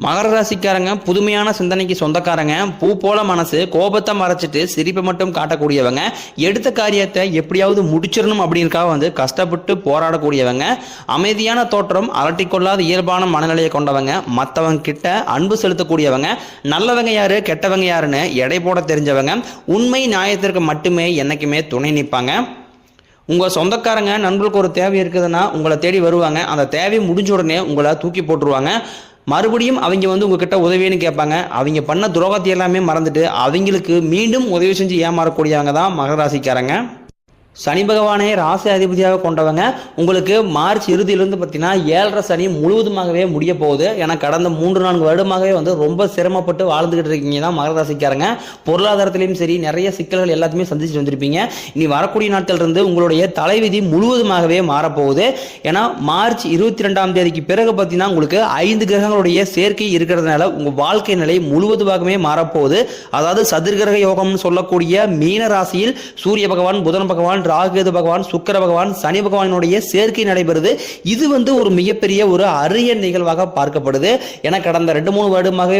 மகர ராசிக்காரங்க புதுமையான சிந்தனைக்கு சொந்தக்காரங்க, பூ போல மனசு, கோபத்தை மறைச்சிட்டு சிரிப்பை மட்டும் காட்டக்கூடியவங்க, எடுத்த காரியத்தை எப்படியாவது முடிச்சிடணும் அப்படின்னுக்காக கஷ்டப்பட்டு போராடக்கூடியவங்க, அமைதியான தோற்றம், அலட்டிக்கொள்ளாத இயல்பான மனநிலையை கொண்டவங்க, மற்றவங்க கிட்ட அன்பு செலுத்தக்கூடியவங்க, நல்லவங்க யாரு கெட்டவங்க யாருன்னு எடை போட தெரிஞ்சவங்க, உண்மை நியாயத்திற்கு மட்டுமே என்னைக்குமே துணை நிற்பாங்க. உங்கள் சொந்தக்காரங்க நண்பர்களுக்கு ஒரு தேவை இருக்குதுன்னா உங்களை தேடி வருவாங்க. அந்த தேவை முடிஞ்ச உடனே உங்களை தூக்கி போட்டுருவாங்க. மறுபடியும் அவங்க உங்ககிட்ட உதவின்னு கேட்பாங்க. அவங்க பண்ண துரோகத்தை எல்லாமே மறந்துட்டு அவங்களுக்கு மீண்டும் உதவி செஞ்சு ஏமாறக்கூடியவங்க தான் மகர ராசிக்காரங்க. சனி பகவானே ராசி அதிபதியாக கொண்டவங்க. உங்களுக்கு மார்ச் இறுதியிலிருந்து பார்த்தீங்கன்னா 7.5 சனி முழுவதுமாகவே முடிய போகுது. ஏன்னா கடந்த 3-4 வருடமாகவே ரொம்ப சிரமப்பட்டு வாழ்ந்துகிட்டு இருக்கீங்க தான் மகர ராசிக்காரங்க. பொருளாதாரத்திலையும் சரி நிறைய சிக்கல்கள் எல்லாத்தையுமே சந்திச்சுட்டு வந்திருப்பீங்க. இனி வரக்கூடிய நாட்கள் இருந்து உங்களுடைய தலைவிதி முழுவதுமாகவே மாறப்போகுது. ஏன்னா மார்ச் 22ஆம் தேதிக்கு பிறகு பார்த்தீங்கன்னா உங்களுக்கு 5 கிரகங்களுடைய சேர்க்கை இருக்கிறதுனால உங்கள் வாழ்க்கை நிலை முழுவதுமாகவே மாறப்போகுது. அதாவது சதுர்கிரக யோகம்னு சொல்லக்கூடிய மீன ராசியில் சூரிய பகவான், புதன் பகவான், ராகு பகவான், சுக்கிர பகவான், சனி பகவானுடைய சேர்க்கை நடைபெறுது. இது ஒரு மிகப்பெரிய ஒரு அரிய நிகழ்வாக பார்க்கப்படுது. என கடந்த 2-3 வருடமாகவே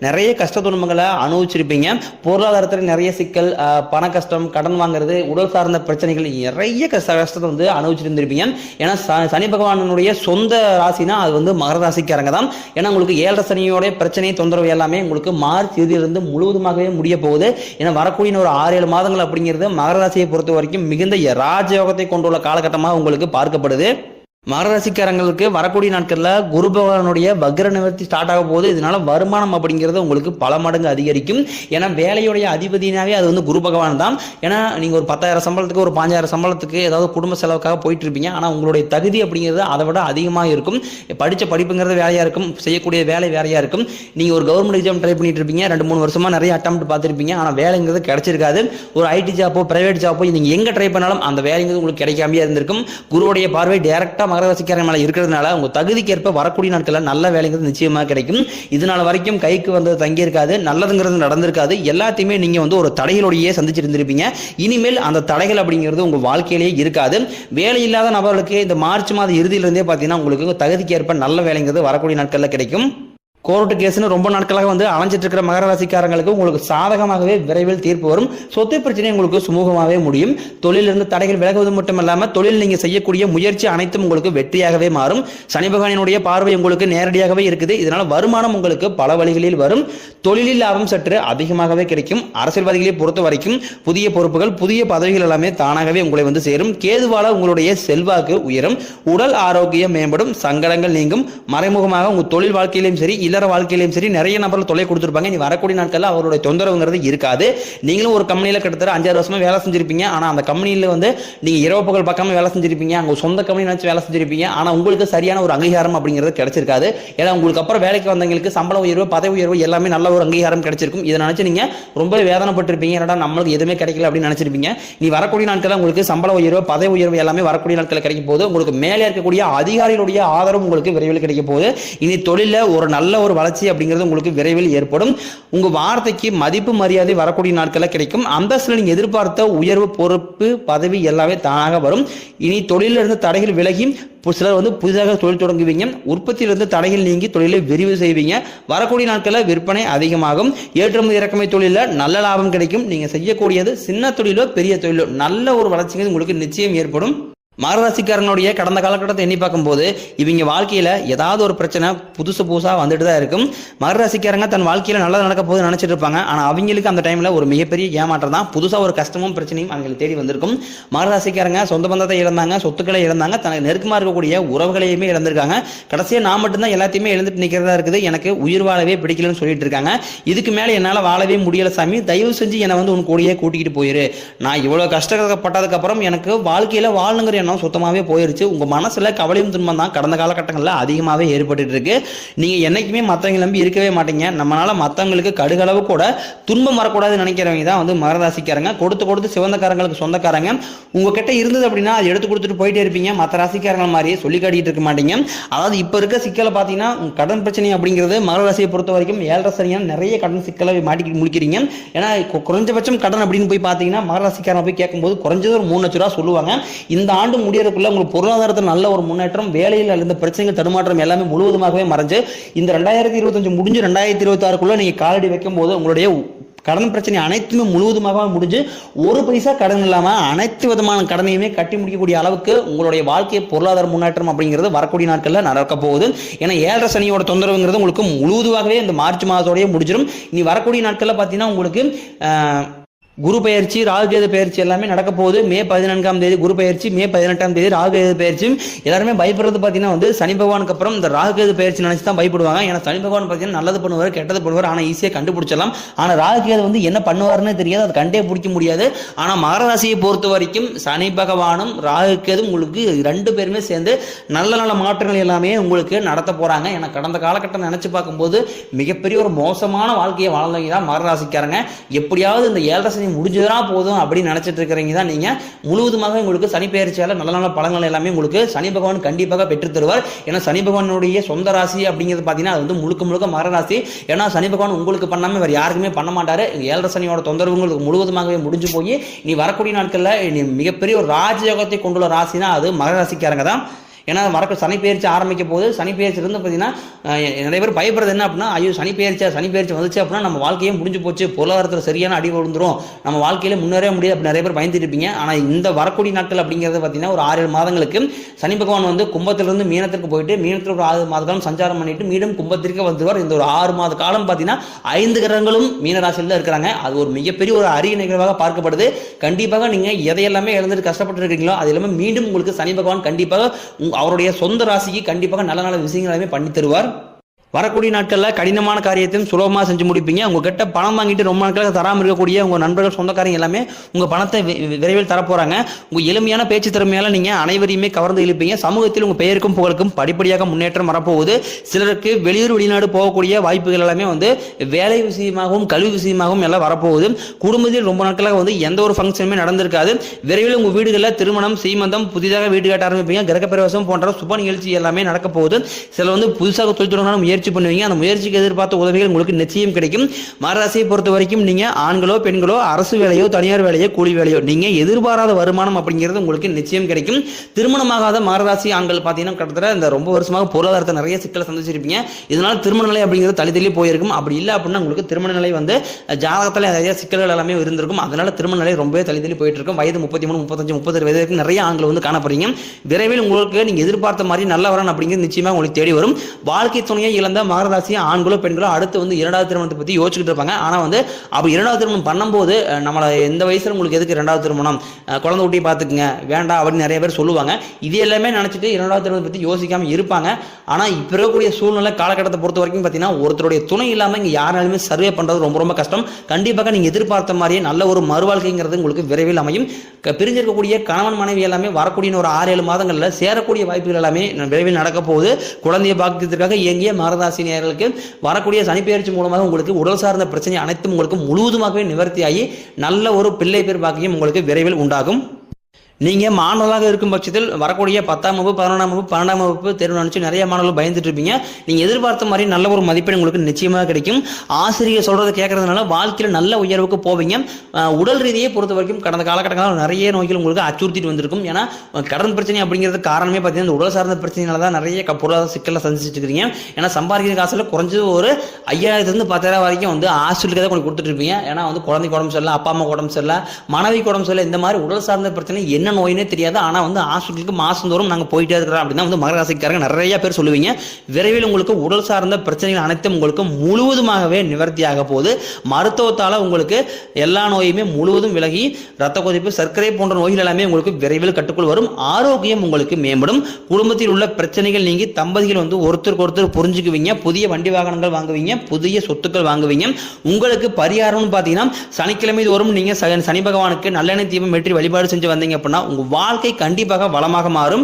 நிறைய கஷ்ட துன்பங்களை அனுபவிச்சிருப்பீங்க. பொருளாதாரத்தில் நிறைய சிக்கல், பண கஷ்டம், கடன் வாங்குறது, உடல் சார்ந்த பிரச்சனைகள், நிறைய கஷ்டத்தை அனுபவிச்சிருந்திருப்பீங்க. ஏன்னா சனி பகவானுடைய சொந்த ராசினா அது மகர ராசிக்காரங்க தான். ஏன்னா உங்களுக்கு 7.5 சனியோட பிரச்சனை தொந்தரவு எல்லாமே உங்களுக்கு மார்ச் இறுதியிலிருந்து முழுவதுமாகவே முடிய போகுது. ஏன்னா வரக்கூடிய ஒரு 6-7 மாதங்கள் அப்படிங்கிறது மகர ராசியை பொறுத்த வரைக்கும் மிகுந்த ராஜயோகத்தை கொண்டுள்ள காலகட்டமாக உங்களுக்கு பார்க்கப்படுது. மகர ராசிக்காரங்களுக்கு வரக்கூடிய நாட்களில் குரு பகவானுடைய வக்ர நிவர்த்தி ஸ்டார்ட் ஆக போகுது. இதனால வருமானம் அப்படிங்கிறது உங்களுக்கு பல மடங்கு அதிகரிக்கும். ஏன்னா வேலையுடைய அதிபதினாவே அது குரு பகவான் தான். ஏன்னா நீங்கள் ஒரு 10,000 சம்பளத்துக்கு, ஒரு 5,000 சம்பளத்துக்கு ஏதாவது குடும்ப செலவுக்காக போயிட்டு இருப்பீங்க. ஆனால் உங்களுடைய தகுதி அப்படிங்கிறது அதை விட அதிகமாக இருக்கும். படித்த படிப்புங்கிறது வேலையாக இருக்கும், செய்யக்கூடிய வேலை வேலையாக இருக்கும். நீங்கள் ஒரு கவர்மெண்ட் எக்ஸாம் ட்ரை பண்ணிட்டு இருப்பீங்க, 2-3 வருஷமாக நிறைய அட்டெம்ப்ட் பார்த்துருப்பீங்க. ஆனால் வேலைங்கிறது கிடைச்சிருக்காது. ஒரு ஐடி ஜாப்போ பிரைவேட் ஜாப்போ நீங்கள் எங்கே ட்ரை பண்ணாலும் அந்த வேலைங்கிறது உங்களுக்கு கிடைக்காமே இருந்திருக்கும். குருவுடைய பார்வை டைரக்டாக மகர ராசிக்காரங்க மேல இருக்கிறதுனால உங்க தகுதிக்கு ஏற்ப வரக்கூடிய நாட்களில் நல்ல வேலைங்கிறது நிச்சயமா கிடைக்கும். இதனால வரைக்கும் கைக்கு தங்கி இருக்காது, நல்லதுங்கிறது நடந்திருக்காது. எல்லாத்தையுமே நீங்க ஒரு தடைகளோடையே சந்திச்சிருந்திருப்பீங்க. இனிமேல் அந்த தடைகள் அப்படிங்கிறது உங்க வாழ்க்கையிலேயே இருக்காது. வேலை இல்லாத நபர்களுக்கு இந்த மார்ச் மாத இறுதியிலிருந்தே பார்த்தீங்கன்னா உங்களுக்கு தகுதிக்கு ஏற்ப நல்ல வேலைங்கிறது வரக்கூடிய நாட்களில் கிடைக்கும். கோர்ட்டு கேஸ்னு ரொம்ப நாட்களாக அலைஞ்சிட்டு இருக்கிற மகர ராசிக்காரங்களுக்கு உங்களுக்கு சாதகமாகவே விரைவில் தீர்ப்பு வரும். சொத்து பிரச்சனை உங்களுக்கு சுமூகமாகவே முடியும். தொழிலிருந்து தடைகள் விலகுவது மட்டும் இல்லாமல் தொழில் நீங்கள் செய்யக்கூடிய முயற்சி அனைத்தும் உங்களுக்கு வெற்றியாகவே மாறும். சனி பகவானுடைய பார்வை உங்களுக்கு நேரடியாகவே இருக்குது. இதனால் வருமானம் உங்களுக்கு பல வழிகளில் வரும். தொழிலில் லாபம் சற்று அதிகமாகவே கிடைக்கும். அரசியல்வாதிகளை பொறுத்த வரைக்கும் புதிய பொறுப்புகள், புதிய பதவிகள் எல்லாமே தானாகவே உங்களை சேரும். கேதுவால உங்களுடைய செல்வாக்கு உயரும். உடல் ஆரோக்கியம் மேம்படும். சங்கடங்கள் நீங்கும். மறைமுகமாக உங்கள் தொழில் வாழ்க்கையிலும் சரி வாழ்க்கையிலும் சரி நிறைய நபர்கள் தொலை கொடுத்திருப்பாங்க. நீ வரக்கூடிய நாட்களில் அவருடைய தொந்தரவுங்கிறது இருக்காது. நீங்களும் ஒரு கம்பெனியில் கிட்டத்தட்ட 5-6 வருஷமா வேலை செஞ்சிருப்பீங்க. ஆனால் அந்த கம்பெனியில் நீங்க இரவு பகல் பக்கமா வேலை செஞ்சிருப்பீங்க. அங்க சொந்த கம்பெனி வச்சு வேலை செஞ்சிருப்பீங்க. ஆனால் உங்களுக்கு சரியான ஒரு அங்கீகாரம் அப்படிங்கிறது கிடைச்சிருக்காது. ஏன்னா உங்களுக்கு அப்புறம் வேலைக்கு வந்தவங்களுக்கு சம்பள உயர்வு, பதவி உயர்வு எல்லாமே நல்ல ஒரு அங்கீகாரம் கிடைச்சிருக்கும். இதை நினைச்சு நீங்க ரொம்ப வேதனைப்பட்டிருப்பீங்க. என்னடா நம்மளுக்கு எதுவுமே கிடைக்கல அப்படின்னு நினைச்சிருப்பீங்க. நீ வரக்கூடிய நாட்களில் உங்களுக்கு சம்பள உயர்வு, பதவி உயர்வு எல்லாமே வரக்கூடிய நாட்களில் கிடைக்கும் போது உங்களுக்கு மேலே இருக்கக்கூடிய அதிகாரிகளுடைய ஆதரவு உங்களுக்கு விரைவில் கிடைக்கும் போது இனி தொழில ஒரு நல்ல ஒரு வளர்ச்சி அப்படிங்கிறது உங்களுக்கு விரைவில் ஏற்படும். உங்க வார்த்தைக்கு மதிப்பு மரியாதை வரக்கூடிய நாட்களில் கிடைக்கும். அந்தஸ்தில் நீங்க எதிர்பார்த்த உயர்வு, பொறுப்பு, பதவி எல்லாமே தானாக வரும். இனி தொழிலிருந்து தடைகள் விலகி சிலர் புதிதாக தொழில் தொடங்குவீங்க. உற்பத்தியிலிருந்து தடைகள் நீங்கி தொழிலை விரிவு செய்வீங்க. வரக்கூடிய நாட்களில் விற்பனை அதிகமாகும். ஏற்றுமதி இறக்குமதி தொழிலில் நல்ல லாபம் கிடைக்கும். நீங்க செய்யக்கூடியது சின்ன தொழிலோ பெரிய தொழிலோ நல்ல ஒரு வளர்ச்சிங்கிறது உங்களுக்கு நிச்சயம் ஏற்படும். மகர ராசிக்காரனுடைய கடந்த காலகட்டத்தை எண்ணி பார்க்கும்போது இவங்க வாழ்க்கையில ஏதாவது ஒரு பிரச்சனை புதுசா வந்துட்டு தான் இருக்கும். மகர ராசிக்காரங்க தன் வாழ்க்கையில நல்லது நடக்க போது நினைச்சிட்டு இருப்பாங்க. ஆனா அவங்களுக்கு அந்த டைம்ல ஒரு மிகப்பெரிய ஏமாற்றம் தான். புதுசா ஒரு கஷ்டமும் பிரச்சனையும் அவங்களுக்கு தேடி வந்திருக்கும். மகர ராசிக்காரங்க சொந்த பந்தத்தை இழந்தாங்க, சொத்துக்களை இழந்தாங்க, தனக்கு நெருக்கமா இருக்கக்கூடிய உறவுகளையுமே இழந்திருக்காங்க. கடைசியா நான் மட்டும்தான் எல்லாத்தையுமே இழந்துட்டு நிக்கிறதா இருக்குது. எனக்கு உயிர் வாழவே பிடிக்கலன்னு சொல்லிட்டு இருக்காங்க. இதுக்கு மேல என்னால வாழவே முடியல சாமி, தயவு செஞ்சு என்னை உன் கூடயே கூட்டிக்கிட்டு போயிரு. நான் இவ்வளவு கஷ்டப்பட்டதுக்கு அப்புறம் எனக்கு வாழ்க்கையில வாழணுங்கிற சுத்தமாவே போயிருச்சு. உங்க மனசுல கவலையும் துன்பம் தான் கடந்த காலகட்டங்களில் அதிகமாகவே ஏற்பட்டு இருக்கு. நீங்க என்னைக்குமே மற்றவங்க நம்பி இருக்கவே மாட்டீங்க. நம்மளால மற்றவங்களுக்கு கடுகளவு கூட துன்பம் வரக்கூடாதுன்னு நினைக்கிறவங்க தான் மகர ராசிக்காரங்க. கொடுத்து சிவந்தக்காரங்களுக்கு சொந்தக்காரங்க. உங்ககிட்ட இருந்தது அப்படின்னா அதை எடுத்து கொடுத்துட்டு போயிட்டே இருப்பீங்க. மற்ற ராசிக்காரங்கள் மாதிரியே சொல்லி காட்டிட்டு இருக்க மாட்டீங்க. அதாவது இப்ப இருக்க சிக்கலை பார்த்தீங்கன்னா கடன் பிரச்சனை அப்படிங்கிறது மகர ராசியை பொறுத்த வரைக்கும் 7.5 சனியால் நிறைய கடன் சிக்கலை மாட்டி முடிக்கிறீங்க. ஏன்னா குறைஞ்சபட்சம் கடன் அப்படின்னு போய் பார்த்தீங்கன்னா மகர ராசிக்காரங்க போய் கேட்கும்போது குறைஞ்சது ஒரு 3 லட்சம் ரூபா சொல்லுவாங்க. இந்த ஆண்டு ஆண்டு முடியறதுக்குள்ள உங்களுக்கு பொருளாதாரத்தில் நல்ல ஒரு முன்னேற்றம், வேலையில் இருந்த பிரச்சனைகள் தடுமாற்றம் எல்லாமே முழுவதுமாகவே மறைஞ்சு இந்த 2025 முடிஞ்சு 2026க்குள்ள நீங்க காலடி வைக்கும் போது உங்களுடைய கடன் பிரச்சனை அனைத்துமே முழுவதுமாக முடிஞ்சு ஒரு பைசா கடன் இல்லாம அனைத்து விதமான கடனையுமே கட்டி முடிக்கக்கூடிய அளவுக்கு உங்களுடைய வாழ்க்கை பொருளாதார முன்னேற்றம் அப்படிங்கிறது வரக்கூடிய நாட்கள்ல நடக்க போகுது. ஏன்னா 7.5 சனியோட தொந்தரவுங்கிறது உங்களுக்கு முழுவதுமாகவே இந்த மார்ச் மாதத்தோடய முடிஞ்சிடும். இனி வரக்கூடிய நாட்கள்ல பாத்தீங்கன்னா உங்களுக்கு குரு பயிற்சி, ராகு கேது பயிற்சி எல்லாமே நடக்க போகுது. மே 14ஆம் தேதி குரு பயிற்சி, மே 18ஆம் தேதி ராகு கேது பயிற்சி. எல்லாருமே பயப்படுறது பார்த்தீங்கன்னா வந்து சனி பகவானுக்கு அப்புறம் இந்த ராகு கேது பயிற்சி நினைச்சு தான் பயப்படுவாங்க. ஏன்னா சனி பகவான் பார்த்தீங்கன்னா நல்லது பண்ணுவார், கெட்டது பண்ணுவார், ஆனால் ஈஸியாக கண்டுபிடிச்சலாம். ஆனால் ராகு கேது வந்து என்ன பண்ணுவார்னு தெரியாது, அது கண்டே பிடிக்க முடியாது. ஆனால் மகர ராசியை பொறுத்த வரைக்கும் சனி பகவானும் ராகு கேதும் உங்களுக்கு 2 பேருமே சேர்ந்து நல்ல நல்ல மாற்றங்கள் எல்லாமே உங்களுக்கு நடத்த போறாங்க. ஏன்னா கடந்த காலகட்டம் நினைச்சு பார்க்கும்போது மிகப்பெரிய ஒரு மோசமான வாழ்க்கையை வாழ்ந்தவங்க தான் மகர ராசிக்காரங்க. எப்படியாவது இந்த 7.5 சனி முடிஞ்சதா போதும் அப்படின்னு நினைச்சிட்டு இருக்கிறீங்க தான் நீங்க. முழுவதுமாக உங்களுக்கு சனி பெயர்ச்சியால நல்ல நல்ல பலன்கள் எல்லாமே உங்களுக்கு சனி பகவான் கண்டிப்பாக பெற்று தருவார். ஏன்னா சனி பகவானுடைய சொந்த ராசி அப்படிங்கிறது பாத்தீங்கன்னா அது வந்து முழுக்க முழுக்க மகர ராசி. ஏன்னா சனி பகவான் உங்களுக்கு பண்ணாம வேற யாருக்குமே பண்ண மாட்டாரு. 7.5 சனியோட தொந்தரவு உங்களுக்கு முழுவதுமாகவே முடிஞ்சு போய் நீ வரக்கூடிய நாட்கள்ல மிகப்பெரிய ஒரு ராஜயோகத்தை கொண்டுள்ள ராசினா அது மகர ராசிக்காரங்க தான். ஏன்னா சனி பெயர்ச்சி ஆரம்பிக்க போது சனி பெயர்ச்சியிலிருந்து பார்த்தீங்கன்னா நிறைய பேர் பயப்படுறது என்ன அப்படின்னா, ஐயோ சனி பெயர்ச்சி வந்துச்சு அப்படின்னா நம்ம வாழ்க்கையே முடிஞ்சு போச்சு, பொருளாதாரத்தில் சரியான அடி விழுந்துரும், நம்ம வாழ்க்கையில முன்னேற முடியாது அப்படி நிறைய பேர் பயந்துட்டு இருப்பீங்க. ஆனால் இந்த வரக்கூடிய நாட்கள் அப்படிங்கிறது பார்த்தீங்கன்னா ஒரு 6-7 மாதங்களுக்கு சனி பகவான் வந்து கும்பத்திலிருந்து மீனத்திற்கு போயிட்டு மீனத்தில் ஒரு 6 மாத காலம் சஞ்சாரம் பண்ணிட்டு மீண்டும் கும்பத்திற்கு வந்துருவார். இந்த ஒரு 6 மாத காலம் பார்த்தீங்கன்னா 5 கிரகங்களும் மீனராசியில் தான் இருக்கிறாங்க. அது ஒரு மிகப்பெரிய ஒரு அரிய நிகழ்வாக பார்க்கப்படுது. கண்டிப்பாக நீங்க எதையெல்லாமே இழந்துட்டு கஷ்டப்பட்டு இருக்கீங்களோ அது எல்லாமே மீண்டும் உங்களுக்கு சனி பகவான் கண்டிப்பாக அவருடைய சொந்த ராசிக்கு கண்டிப்பாக நல்ல நல்ல விஷயங்களையுமே பண்ணி தருவார். வரக்கூடிய நாட்களில் கடினமான காரியத்தையும் சுலபமாக செஞ்சு முடிப்பீங்க. உங்ககிட்ட பணம் வாங்கிட்டு ரொம்ப நாட்களாக தராமல் இருக்கக்கூடிய உங்கள் நண்பர்கள் சொந்தக்காரங்க எல்லாமே உங்கள் பணத்தை விரைவில் தரப்போகிறாங்க. உங்கள் எளிமையான பேச்சு திறமையால் நீங்கள் அனைவரையுமே கவர்ந்து இழுப்பீங்க. சமூகத்தில் உங்கள் பெயருக்கும் புகழுக்கும் படிப்படியாக முன்னேற்றம் வரப்போகுது. சிலருக்கு வெளியூர் வெளிநாடு போகக்கூடிய வாய்ப்புகள் எல்லாமே வந்து வேலை விஷயமாகவும் கல்வி விஷயமாகவும் எல்லாம் வரப்போகுது. குடும்பத்தில் ரொம்ப நாட்களாக வந்து எந்த ஒரு ஃபங்க்ஷனுமே நடந்திருக்காது. விரைவில் உங்கள் வீடுகளில் திருமணம், சீமந்தம், புதிதாக வீடு கட்ட ஆரம்பிப்பீங்க. கிரகப்பிரவேசம் போன்ற சுப நிகழ்ச்சி எல்லாமே நடக்க போகுது. சிலர் வந்து புதுசாக தொழில் தொடங்கினாலும் முயற்சி பண்ணுவீங்க. அந்த முயற்சிக்கு எதிர்பார்த்த உதவிகள் உங்களுக்கு நிச்சயம் கிடைக்கும். மகராசியை பொறுத்த வரைக்கும் நீங்க ஆண்களோ பெண்களோ அரசு வேலையோ தனியார் வேலையோ கூலி வேலையோ நீங்க எதிர்பாராத வருமானம் அப்படிங்கிறது உங்களுக்கு நிச்சயம் கிடைக்கும். திருமணமாகாத மகராசி ஆண்கள் பார்த்தீங்கன்னா கிட்டத்தட்ட இந்த ரொம்ப வருஷமாக பொருளாதாரத்தை நிறைய சிக்கலை சந்திச்சிருப்பீங்க. இதனால திருமண நிலை அப்படிங்கிறது தள்ளி போயிருக்கும். அப்படி இல்லை அப்படின்னா உங்களுக்கு திருமண நிலை வந்து ஜாதகத்தில் நிறைய சிக்கல்கள் எல்லாமே இருந்திருக்கும். அதனால திருமண நிலை ரொம்பவே தள்ளி போயிட்டு இருக்கும். வயது 33, 35, 36 வயதுக்கு நிறைய ஆண்கள் வந்து காணப்படுறீங்க. விரைவில் உங்களுக்கு நீங்க எதிர்பார்த்த மாதிரி நல்ல வரன் அப்படிங்கிறது நிச்சயமா உங்களுக்கு தேடி வரும். வாழ்க்கை துணையை இழந்த மகர ராசி ஆண்களோ பெண்களோ அடுத்து வந்து 2வது திருமணத்தை பத்தி யோசிச்சுட்டு இருப்பாங்க. ஆனா வந்து அப்படி 2வது திருமணம் பண்ணும்போது நம்மள எந்த வயசுல உங்களுக்கு எதுக்கு 2வது திருமணம், குழந்தை ஊட்டி பாத்துக்குங்க வேண்டாம் அப்படின்னு நிறைய பேர் சொல்லுவாங்க. இது எல்லாமே நினைச்சிட்டு 2வது திருமணத்தை பத்தி யோசிக்காம இருப்பாங்க. ஆனா இப்ப இருக்கக்கூடிய சூழ்நிலை காலகட்டத்தை பொறுத்த வரைக்கும் பாத்தீங்கன்னா ஒருத்தருடைய துணை இல்லாம இங்க யாராலுமே சர்வே பண்றது ரொம்ப ரொம்ப கஷ்டம். கண்டிப்பாக நீங்க எதிர்பார்த்த மாதிரியே நல்ல ஒரு மறுவாழ்க்கைங்கிறது உங்களுக்கு விரைவில் அமையும். பிரிஞ்சிருக்கக்கூடிய கணவன் மனைவி எல்லாமே வரக்கூடிய ஒரு 6-7 மாதங்கள்ல சேரக்கூடிய வாய்ப்புகள் எல்லாமே விரைவில் நடக்க போகுது. குழந்தைய பாக்கியத்திற்காக இயங்கிய மகராசி நேயர்களுக்கு வரக்கூடிய சனிப்பெயர்ச்சி மூலமாக உங்களுக்கு உடல் சார்ந்த பிரச்சனை அனைத்தும் உங்களுக்கு முழுவதுமாகவே நிவர்த்தியாகி நல்ல ஒரு பிள்ளை பேர் பாக்கியம் உங்களுக்கு விரைவில் உண்டாகும். நீங்கள் மாணவர்களாக இருக்கும் பட்சத்தில் வரக்கூடிய 10ஆம் வகுப்பு 11ஆம் வகுப்பு 12ஆம் வகுப்பு தேர்வு நினச்சி நிறைய மாணவர்கள் பயந்துட்டு இருப்பீங்க. நீங்கள் எதிர்பார்த்த மாதிரி நல்ல ஒரு மதிப்பெண் உங்களுக்கு நிச்சயமாக கிடைக்கும். ஆசிரியர் சொல்கிறத கேட்கறதுனால வாழ்க்கையில் நல்ல உயர்வுக்கு போவீங்க. உடல் ரீதியை பொறுத்த வரைக்கும் கடந்த காலகட்டங்களில் நிறைய நோய்கள் உங்களுக்கு அச்சுறுத்திட்டு வந்திருக்கும். ஏன்னா கடன் பிரச்சனை அப்படிங்கிறது காரணமே பார்த்தீங்கன்னா உடல் சார்ந்த பிரச்சனைனால தான் நிறைய பொருளாதார சிக்கலை சந்திச்சுட்டு இருக்கீங்க. ஏன்னா சம்பாதிக்கிற காசில் குறைஞ்சது ஒரு 5000 10,000 வரைக்கும் வந்து ஹாஸ்பிட்டலுக்கு தான் கொஞ்சம் கொடுத்துட்டு இருப்பீங்க. ஏன்னா வந்து குழந்தைக்கு உடம்பு சரியில்லை, அப்பா அம்மா உடம்பு சரியில்லை, மனைவிக்கு உடம்பு சரியில்லை, இந்த மாதிரி உடல் சார்ந்த பிரச்சனை என்ன நோயினே தெரியாது. ஆனா வந்து ஹாஸ்பிட்டலுக்கு மாசந்தோறும் நாங்க போயிட்டே இருக்கிறோம் அப்படின்னா வந்து மகர ராசிக்காரங்க நிறைய பேர் சொல்லுவீங்க. விரைவில் உங்களுக்கு உடல் சார்ந்த பிரச்சனைகள் அனைத்தும் உங்களுக்கு முழுவதுமாகவே நிவர்த்தியாக போகுது. மருத்துவத்தால உங்களுக்கு எல்லா நோயுமே முழுவதும் விலகி ரத்த கொதிப்பு, சர்க்கரை போன்ற நோய்கள் எல்லாமே உங்களுக்கு விரைவில் கட்டுக்குள் வரும். ஆரோக்கியம் உங்களுக்கு மேம்படும். குடும்பத்தில் உள்ள பிரச்சனைகள் நீங்கி தம்பதிகள் வந்து ஒருத்தருக்கு ஒருத்தர் புரிஞ்சுக்குவீங்க. புதிய வண்டி வாகனங்கள் வாங்குவீங்க, புதிய சொத்துக்கள் வாங்குவீங்க. உங்களுக்கு பரிகாரம்னு பாத்தீங்கன்னா சனிக்கிழமை தோறும் நீங்க சனி பகவானுக்கு நல்லெண்ணெய் தீபம் ஏற்றி வழிபாடு செஞ்சு வந்தீங்க அப்படின்னா உங்க வாழ்க்கை கண்டிப்பாக வளமாக மாறும்.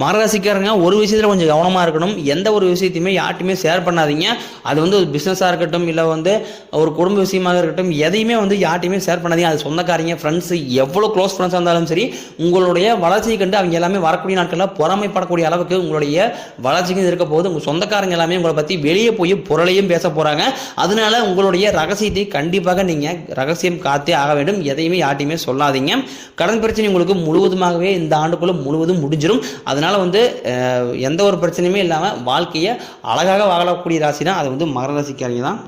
மகர ராசிக்காரங்க ஒரு விஷயத்தில் கொஞ்சம் கவனமாக இருக்கணும். எந்த ஒரு விஷயத்தையுமே யார்ட்டுமே ஷேர் பண்ணாதீங்க. அது வந்து ஒரு பிஸ்னஸாக இருக்கட்டும், இல்லை வந்து ஒரு குடும்ப விஷயமாக இருக்கட்டும், எதையுமே வந்து யார்ட்டையுமே ஷேர் பண்ணாதீங்க. அது சொந்தக்காரங்க, ஃப்ரெண்ட்ஸ், எவ்வளோ க்ளோஸ் ஃப்ரெண்ட்ஸாக இருந்தாலும் சரி, உங்களுடைய வளர்ச்சியை கண்டு அவங்க எல்லாமே வரக்கூடிய நாட்களில் பொறாமைப்படக்கூடிய அளவுக்கு உங்களுடைய வளர்ச்சிக்கு இருக்க போது உங்கள் சொந்தக்காரங்க எல்லாமே உங்களை பற்றி வெளியே போய் புரளையும் பேச போகிறாங்க. அதனால உங்களுடைய ரகசியத்தை கண்டிப்பாக நீங்கள் ரகசியம் காத்தே ஆக வேண்டும். எதையுமே யார்ட்டையுமே சொல்லாதீங்க. கடன் பிரச்சனை உங்களுக்கு முழுவதுமாகவே இந்த ஆண்டுக்குள்ள முழுவதும் முடிஞ்சிடும். அதனால வந்து எந்த ஒரு பிரச்சனையுமே இல்லாமல் வாழ்க்கையை அழகாக வாழக்கூடிய ராசி தான் அது வந்து மகர ராசிக்காரங்க தான்.